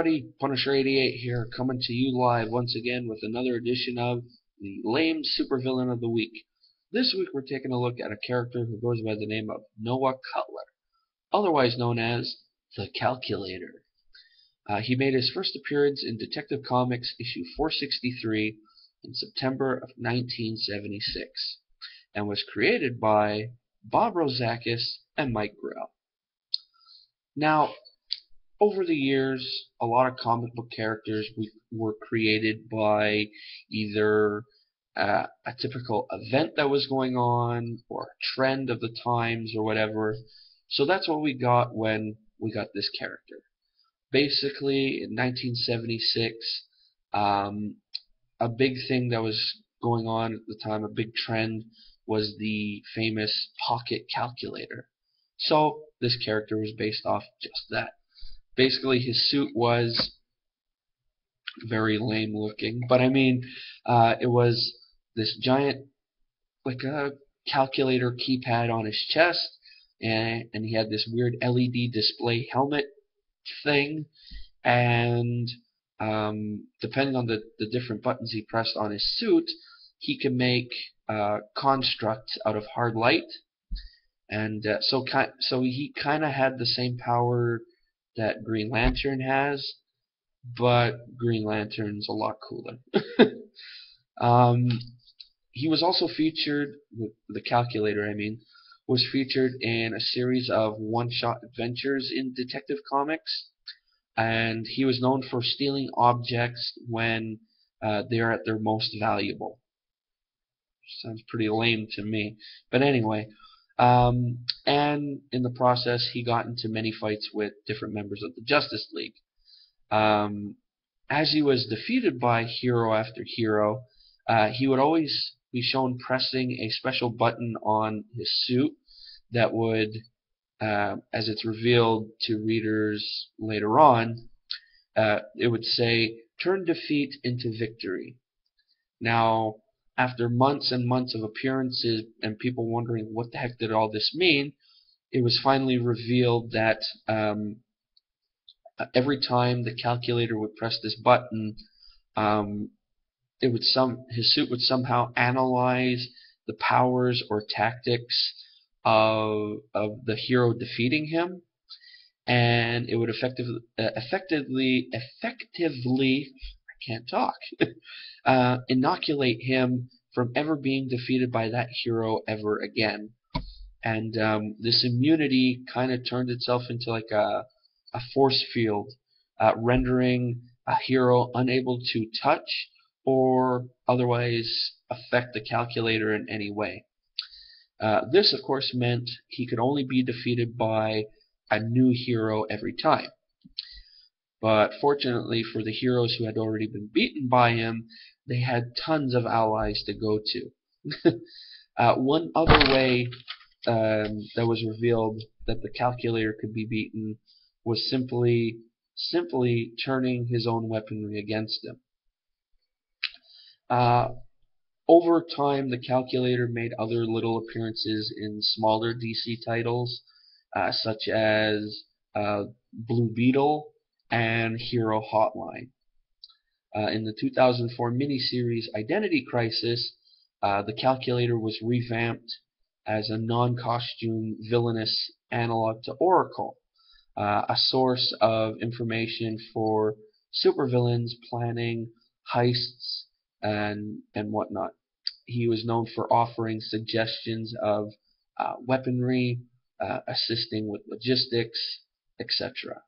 everybody, Punisher88 here, coming to you live once again with another edition of the Lame Supervillain of the Week. This week we're taking a look at a character who goes by the name of Noah Cutler, otherwise known as the Calculator. He made his first appearance in Detective Comics issue 463 in September of 1976, and was created by Bob Rozakis and Mike Grell. Now, over the years, a lot of comic book characters were created by either a typical event that was going on or a trend of the times or whatever. So that's what we got when we got this character. Basically, in 1976, a big thing that was going on at the time, a big trend, was the famous pocket calculator. So this character was based off just that. Basically, his suit was very lame looking, but I mean, it was this giant, like a calculator keypad on his chest, and he had this weird LED display helmet thing, and depending on the different buttons he pressed on his suit, he could make constructs out of hard light, and so he kind of had the same power that Green Lantern has, but Green Lantern's a lot cooler. He was also featured, the Calculator, was featured in a series of one-shot adventures in Detective Comics, and he was known for stealing objects when they're at their most valuable. Sounds pretty lame to me, but anyway. And in the process, he got into many fights with different members of the Justice League. As he was defeated by hero after hero, he would always be shown pressing a special button on his suit that would, as it's revealed to readers later on, it would say, "Turn defeat into victory." Now, after months and months of appearances and people wondering what the heck did all this mean, it was finally revealed that every time the Calculator would press this button, his suit would somehow analyze the powers or tactics of the hero defeating him, and it would effectively, I can't talk, inoculate him from ever being defeated by that hero ever again. And this immunity kind of turned itself into like a force field, rendering a hero unable to touch or otherwise affect the Calculator in any way. This, of course, meant he could only be defeated by a new hero every time. But fortunately for the heroes who had already been beaten by him, they had tons of allies to go to. One other way that was revealed that the Calculator could be beaten was simply turning his own weaponry against him. Over time, the Calculator made other little appearances in smaller DC titles, such as Blue Beetle and Hero Hotline. In the 2004 miniseries Identity Crisis, the Calculator was revamped as a non-costume villainous analog to Oracle, a source of information for supervillains planning heists and whatnot. He was known for offering suggestions of weaponry, assisting with logistics, etc.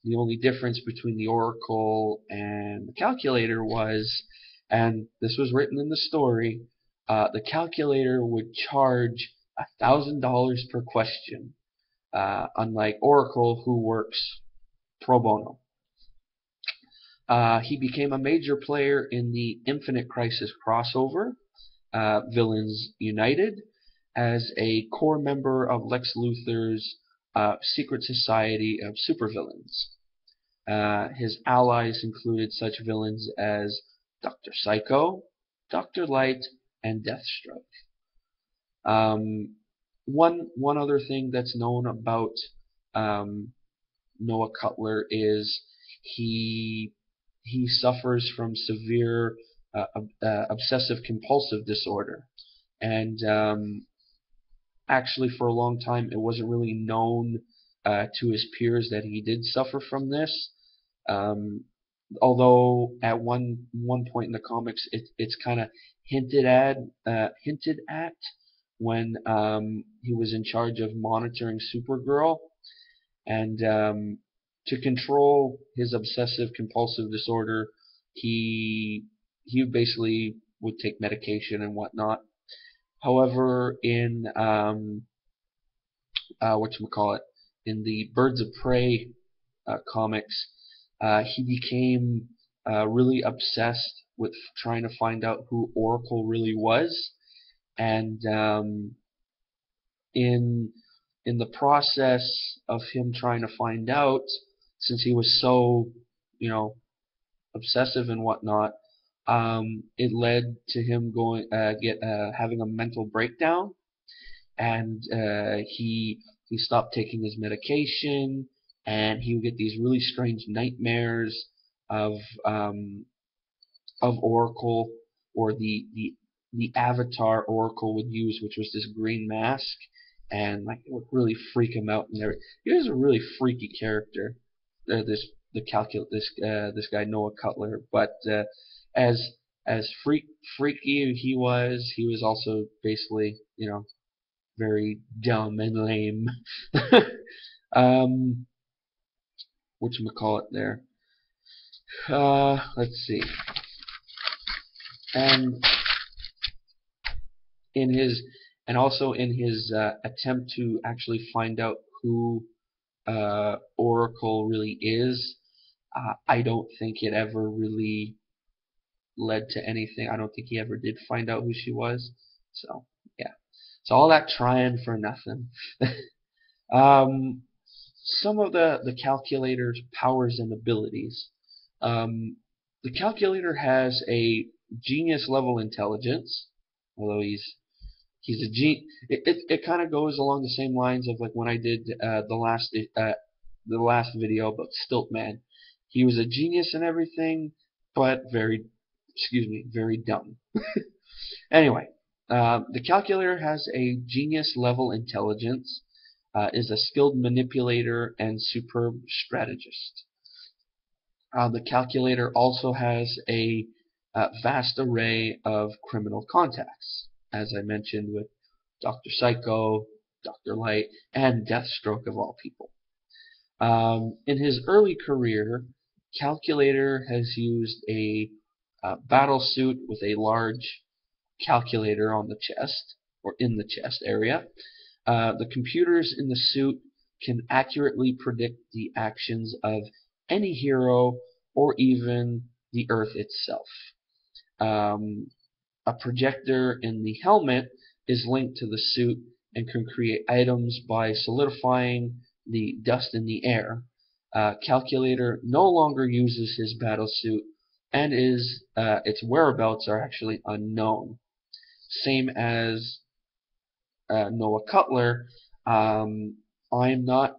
The only difference between the Oracle and the Calculator was, and this was written in the story, the Calculator would charge $1,000 per question, unlike Oracle, who works pro bono. He became a major player in the Infinite Crisis crossover, Villains United, as a core member of Lex Luthor's secret society of supervillains. His allies included such villains as Dr. Psycho, Dr. Light, and Deathstroke. One other thing that's known about Noah Cutler is he he suffers from severe obsessive compulsive disorder, and actually for a long time it wasn't really known to his peers that he did suffer from this. Um, Although at one point in the comics, it's kind of hinted at when he was in charge of monitoring Supergirl, and to control his obsessive compulsive disorder, he he basically would take medication and whatnot. However, in whatchamacallit, in the Birds of Prey comics, he became really obsessed with trying to find out who Oracle really was, and in in the process of him trying to find out, since he was so, you know, obsessive and whatnot, it led to him going get having a mental breakdown, and he stopped taking his medication, and he would get these really strange nightmares of um, of Oracle, or the avatar Oracle would use, which was this green mask, and like it would really freak him out. And there, he was a really freaky character. This guy Noah Cutler, but as freaky he was also basically, you know, very dumb and lame. um, Whatchamacallit there. Let's see. And in his and also in his attempt to actually find out who Oracle really is, I don't think it ever really led to anything. I don't think he ever did find out who she was. So yeah, so all that trying for nothing. um, some of the calculator's powers and abilities. Um, the calculator has a genius level intelligence, although he's a G. It kind of goes along the same lines of like when I did the last video about Stiltman. He was a genius and everything, but very dumb. Anyway, the calculator has a genius level intelligence, is a skilled manipulator and superb strategist. The calculator also has a vast array of criminal contacts, as I mentioned with Dr. Psycho, Dr. Light, and Deathstroke of all people. In his early career, Calculator has used a battle suit with a large calculator on the chest, or in the chest area. The computers in the suit can accurately predict the actions of any hero or even the Earth itself. Um, a projector in the helmet is linked to the suit and can create items by solidifying the dust in the air. Calculator no longer uses his battle suit, and its whereabouts are actually unknown. Same as Noah Cutler. I'm not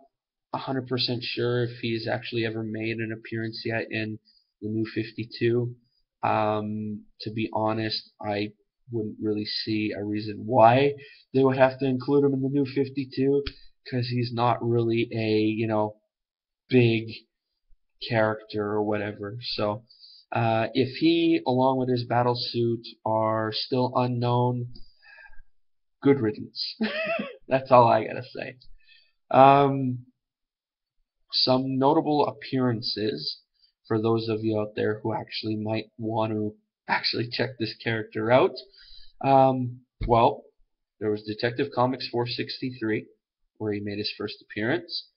100% sure if he's actually ever made an appearance yet in the New 52. To be honest, I wouldn't really see a reason why they would have to include him in the New 52, because he's not really a, you know, big character or whatever. So if he, along with his battle suit, are still unknown, good riddance. That's all I gotta say. Um, some notable appearances for those of you out there who actually might want to actually check this character out. Well, there was Detective Comics 463, where he made his first appearance.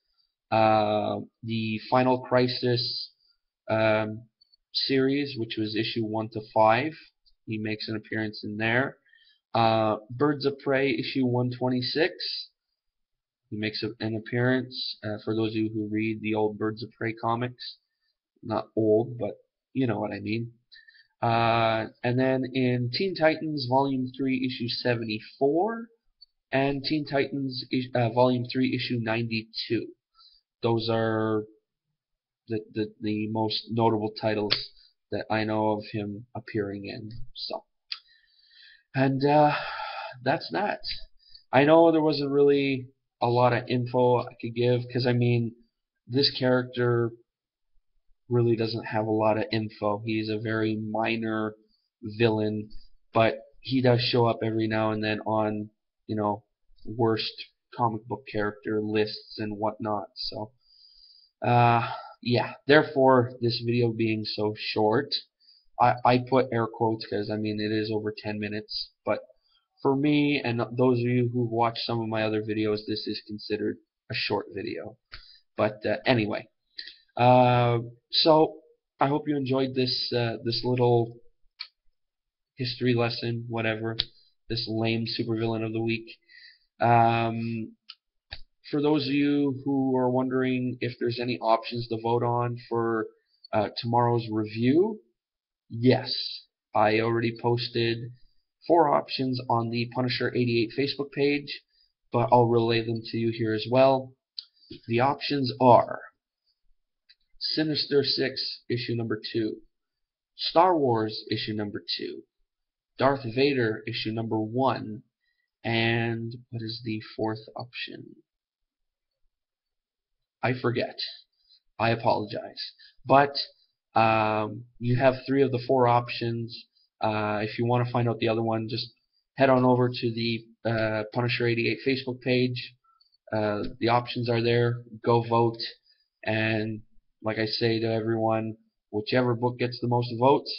The Final Crisis um, series, which was issue 1 to 5, he makes an appearance in there. Birds of Prey issue 126. He makes an appearance. For those of you who read the old Birds of Prey comics, not old, but you know what I mean. And then in Teen Titans Volume 3 issue 74 and Teen Titans Volume 3 issue 92. Those are the most notable titles that I know of him appearing in. So, and that's that. I know there wasn't really a lot of info I could give because I mean, this character really doesn't have a lot of info. He's a very minor villain, but he does show up every now and then on, you know, worst comic book character lists and whatnot. So, yeah. Therefore, this video being so short, I put air quotes because I mean it is over 10 minutes, but for me and those of you who watch some of my other videos, this is considered a short video. But anyway, so I hope you enjoyed this little history lesson, whatever, this lame supervillain of the week. Um, for those of you who are wondering if there's any options to vote on for tomorrow's review, yes, I already posted 4 options on the Punisher 88 Facebook page, but I'll relay them to you here as well. The options are Sinister 6 issue number 2, Star Wars issue number 2, Darth Vader issue number 1, and what is the 4th option? I forget. I apologize. But you have 3 of the 4 options. If you want to find out the other one, just head on over to the Punisher 88 Facebook page. The options are there. Go vote. And like I say to everyone, whichever book gets the most votes,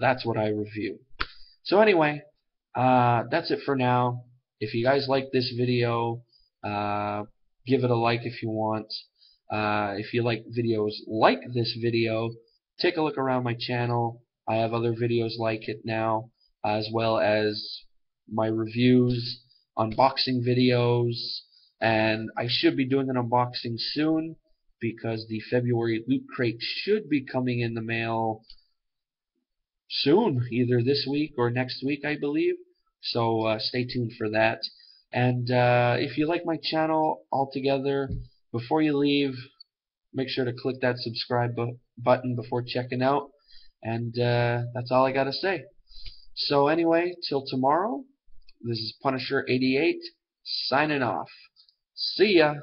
that's what I review. So anyway, that's it for now. If you guys like this video, give it a like if you want. If you like videos like this video, take a look around my channel. I have other videos like it now, as well as my reviews, unboxing videos, and I should be doing an unboxing soon because the February Loot Crate should be coming in the mail soon, either this week or next week, I believe. So stay tuned for that. And if you like my channel altogether, before you leave, make sure to click that subscribe button before checking out. And that's all I got to say. So anyway, till tomorrow, this is Punisher 88 signing off. See ya!